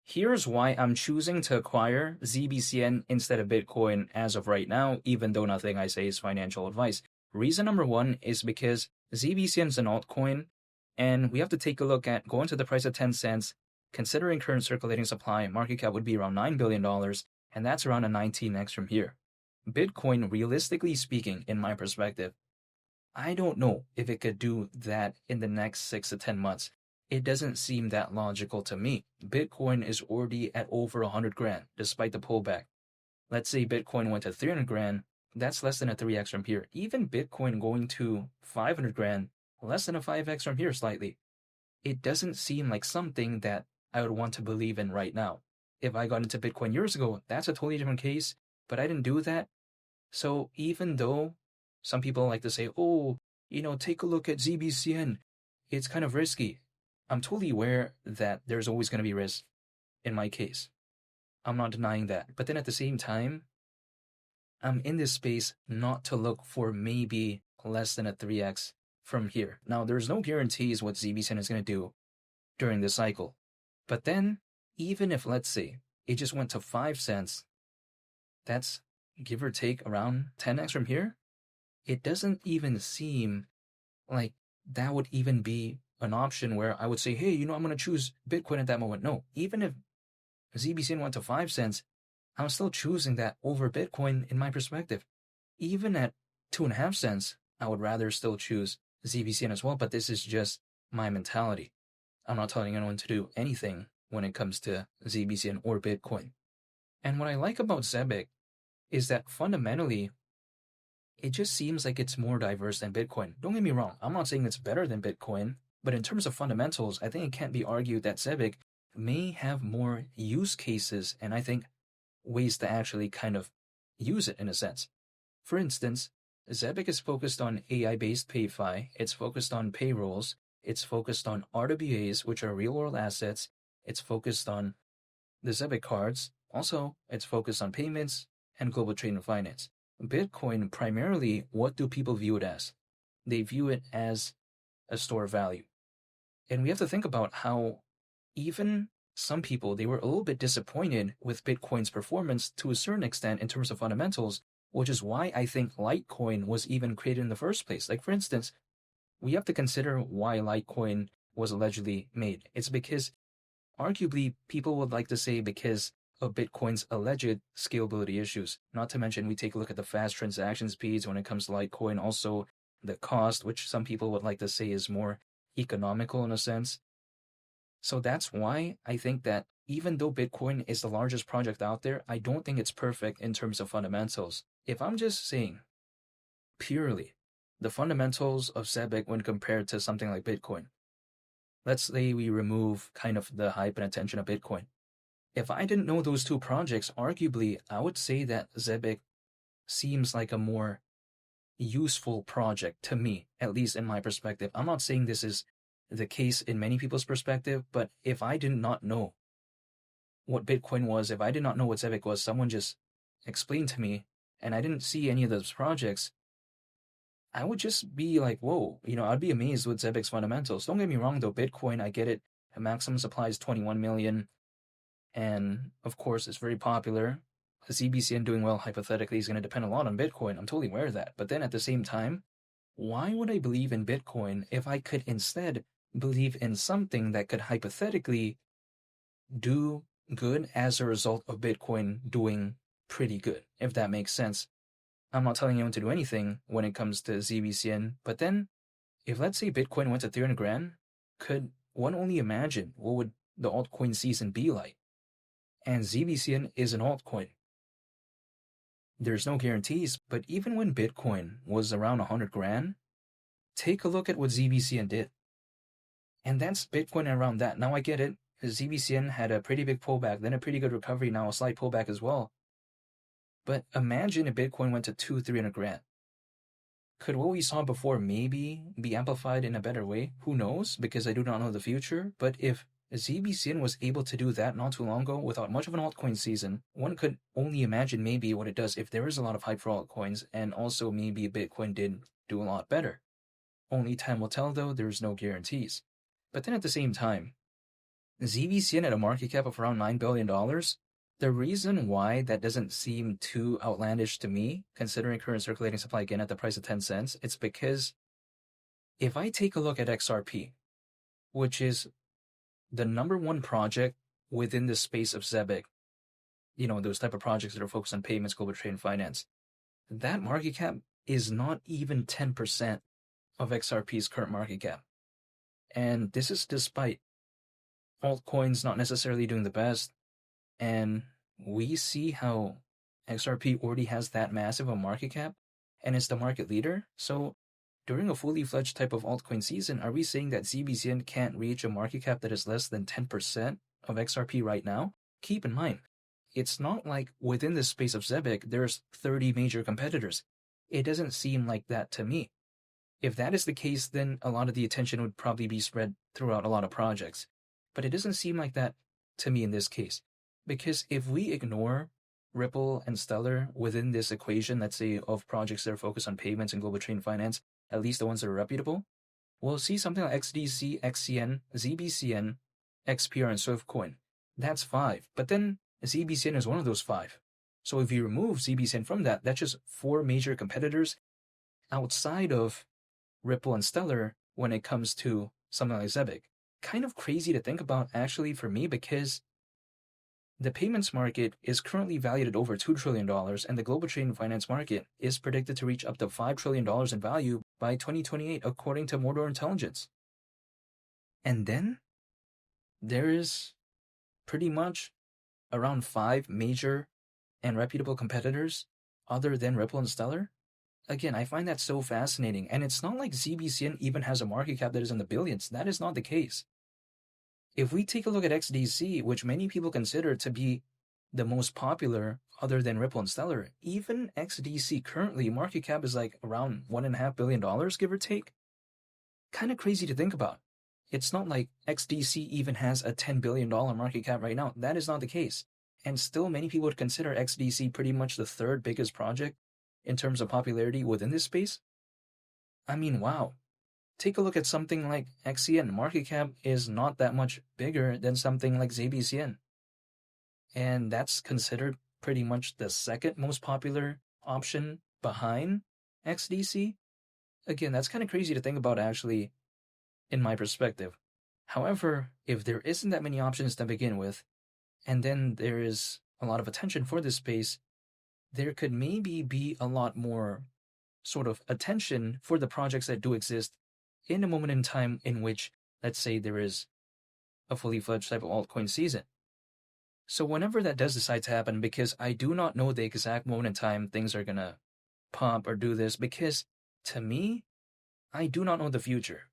Here's why I'm choosing to acquire ZBCN instead of Bitcoin as of right now, even though nothing I say is financial advice. Reason number one is because ZBCN is an altcoin, and we have to take a look at going to the price of 10 cents. Considering current circulating supply, market cap would be around $9 billion, and that's around a 19x from here. Bitcoin, realistically speaking, in my perspective, I don't know if it could do that in the next 6 to 10 months. It doesn't seem that logical to me. Bitcoin is already at over 100 grand, despite the pullback. Let's say Bitcoin went to 300 grand, that's less than a 3x from here. Even Bitcoin going to 500 grand, less than a 5x from here slightly. It doesn't seem like something that I would want to believe in right now. If I got into Bitcoin years ago, that's a totally different case, but I didn't do that. So even though some people like to say, oh, take a look at ZBCN, it's kind of risky. I'm totally aware that there's always going to be risk in my case. I'm not denying that. But then at the same time, I'm in this space not to look for maybe less than a 3x from here. Now, there's no guarantees what ZBCN is going to do during this cycle. But then, even if, let's say, it just went to 5 cents, that's give or take around 10x from here. It doesn't even seem like that would even be an option where I would say, hey, I'm going to choose Bitcoin at that moment. No, even if ZBCN went to 5 cents, I'm still choosing that over Bitcoin in my perspective. Even at 2.5 cents, I would rather still choose ZBCN as well, but this is just my mentality. I'm not telling anyone to do anything when it comes to ZBCN or Bitcoin. And what I like about Zebec is that fundamentally, it just seems like it's more diverse than Bitcoin. Don't get me wrong, I'm not saying it's better than Bitcoin, but in terms of fundamentals, I think it can't be argued that Zebec may have more use cases and I think ways to actually kind of use it in a sense. For instance, Zebec is focused on AI-based PayFi, it's focused on payrolls, it's focused on RWAs, which are real-world assets, it's focused on the Zebec cards, also it's focused on payments and global trade and finance. Bitcoin, primarily, what do people view it as? They view it as a store of value. And we have to think about how even some people, they were a little bit disappointed with Bitcoin's performance to a certain extent in terms of fundamentals, which is why I think Litecoin was even created in the first place. Like, for instance, we have to consider why Litecoin was allegedly made. It's because, arguably, people would like to say because of Bitcoin's alleged scalability issues. Not to mention, we take a look at the fast transaction speeds when it comes to Litecoin, also the cost, which some people would like to say is more economical in a sense. So that's why I think that even though Bitcoin is the largest project out there, I don't think it's perfect in terms of fundamentals. If I'm just saying purely the fundamentals of Zebec when compared to something like Bitcoin, let's say we remove kind of the hype and attention of Bitcoin. If I didn't know those two projects, arguably, I would say that Zebec seems like a more useful project to me, at least in my perspective. I'm not saying this is the case in many people's perspective, but if I did not know what Bitcoin was, if I did not know what Zebec was, someone just explained to me, and I didn't see any of those projects, I would just be like, whoa, I'd be amazed with Zebec's fundamentals. Don't get me wrong, though, Bitcoin, I get it. The maximum supply is 21 million. And of course, it's very popular. The ZBCN doing well, hypothetically, is going to depend a lot on Bitcoin. I'm totally aware of that. But then at the same time, why would I believe in Bitcoin if I could instead believe in something that could hypothetically do good as a result of Bitcoin doing pretty good, if that makes sense? I'm not telling anyone to do anything when it comes to ZBCN, but then if let's say Bitcoin went to 300 grand, could one only imagine what would the altcoin season be like? And ZBCN is an altcoin. There's no guarantees, but even when Bitcoin was around 100 grand, take a look at what ZBCN did. And that's Bitcoin around that. Now I get it. ZBCN had a pretty big pullback, then a pretty good recovery, now a slight pullback as well. But imagine if Bitcoin went to 200-300 grand. Could what we saw before maybe be amplified in a better way? Who knows? Because I do not know the future. But if ZBCN was able to do that not too long ago without much of an altcoin season, one could only imagine maybe what it does if there is a lot of hype for altcoins, and also maybe Bitcoin did do a lot better. Only time will tell, though. There's no guarantees. But then at the same time, ZBCN at a market cap of around $9 billion. The reason why that doesn't seem too outlandish to me, considering current circulating supply again at the price of 10 cents, it's because if I take a look at XRP, which is the number one project within the space of Zebec, those type of projects that are focused on payments, global trade, and finance, that market cap is not even 10% of XRP's current market cap. And this is despite altcoins not necessarily doing the best. And we see how XRP already has that massive a market cap and is the market leader. So during a fully fledged type of altcoin season, are we saying that ZBCN can't reach a market cap that is less than 10% of XRP right now? Keep in mind, it's not like within the space of Zebec, there's 30 major competitors. It doesn't seem like that to me. If that is the case, then a lot of the attention would probably be spread throughout a lot of projects. But it doesn't seem like that to me in this case. Because if we ignore Ripple and Stellar within this equation, let's say, of projects that are focused on payments and global trade and finance, at least the ones that are reputable, we'll see something like XDC, XCN, ZBCN, XPR, and SwiftCoin. That's 5. But then ZBCN is one of those 5. So if you remove ZBCN from that, that's just 4 major competitors outside of Ripple and Stellar when it comes to something like Zebec. Kind of crazy to think about, actually, for me, because the payments market is currently valued at over $2 trillion, and the global trade and finance market is predicted to reach up to $5 trillion in value by 2028, according to Mordor Intelligence. And then there is pretty much around 5 major and reputable competitors other than Ripple and Stellar. Again, I find that so fascinating, and it's not like ZBCN even has a market cap that is in the billions. That is not the case. If we take a look at XDC, which many people consider to be the most popular other than Ripple and Stellar, even XDC currently market cap is like around $1.5 billion, give or take. Kind of crazy to think about. It's not like XDC even has a $10 billion market cap right now. That is not the case. And still many people would consider XDC pretty much the 3rd biggest project in terms of popularity within this space. I mean, wow. Take a look at something like XCN. Market cap is not that much bigger than something like ZBCN. And that's considered pretty much the 2nd most popular option behind XDC. Again, that's kind of crazy to think about, actually, in my perspective. However, if there isn't that many options to begin with, and then there is a lot of attention for this space, there could maybe be a lot more sort of attention for the projects that do exist in a moment in time in which, let's say, there is a fully fledged type of altcoin season. So whenever that does decide to happen, because I do not know the exact moment in time things are going to pump or do this, because to me, I do not know the future.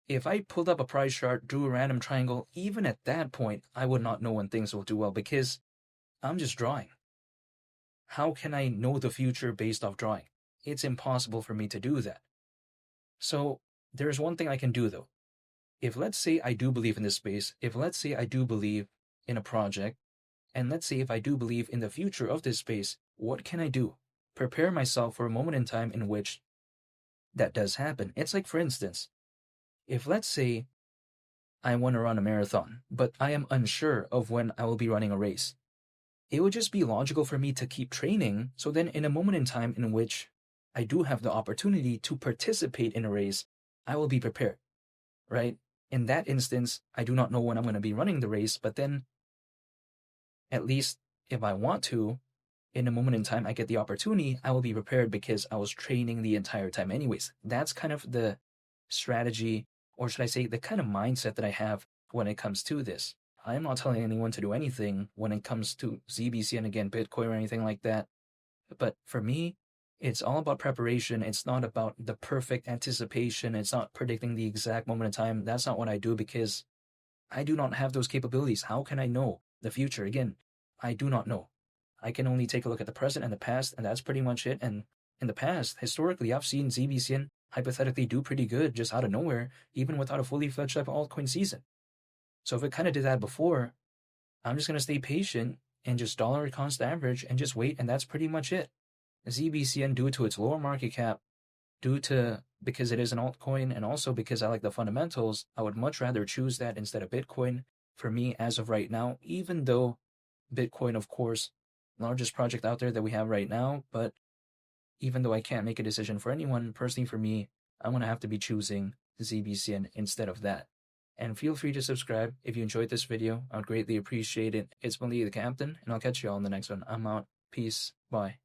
If I pulled up a price chart, drew a random triangle, even at that point, I would not know when things will do well, because I'm just drawing. How can I know the future based off drawing? It's impossible for me to do that. So there's one thing I can do, though. If, let's say, I do believe in this space, if, let's say, I do believe in a project, and let's say if I do believe in the future of this space, what can I do? Prepare myself for a moment in time in which that does happen. It's like, for instance, if, let's say, I want to run a marathon, but I am unsure of when I will be running a race, it would just be logical for me to keep training, so then in a moment in time in which I do have the opportunity to participate in a race, I will be prepared, right? In that instance, I do not know when I'm going to be running the race, but then at least if I want to, in a moment in time I get the opportunity, I will be prepared because I was training the entire time anyways. That's kind of the strategy, or should I say the kind of mindset that I have when it comes to this. I am not telling anyone to do anything when it comes to ZBCN, again, Bitcoin, or anything like that. But for me, it's all about preparation. It's not about the perfect anticipation. It's not predicting the exact moment in time. That's not what I do, because I do not have those capabilities. How can I know the future? Again, I do not know. I can only take a look at the present and the past, and that's pretty much it. And in the past, historically, I've seen ZBCN hypothetically do pretty good just out of nowhere, even without a fully fledged type of altcoin season. So if it kind of did that before, I'm just going to stay patient and just dollar cost average and just wait, and that's pretty much it. ZBCN, due to its lower market cap, because it is an altcoin, and also because I like the fundamentals, I would much rather choose that instead of Bitcoin for me as of right now, even though Bitcoin, of course, largest project out there that we have right now, but even though I can't make a decision for anyone, personally for me, I'm going to have to be choosing ZBCN instead of that. And feel free to subscribe if you enjoyed this video. I'd greatly appreciate it. It's Mali the Captain, and I'll catch you all in the next one. I'm out. Peace. Bye.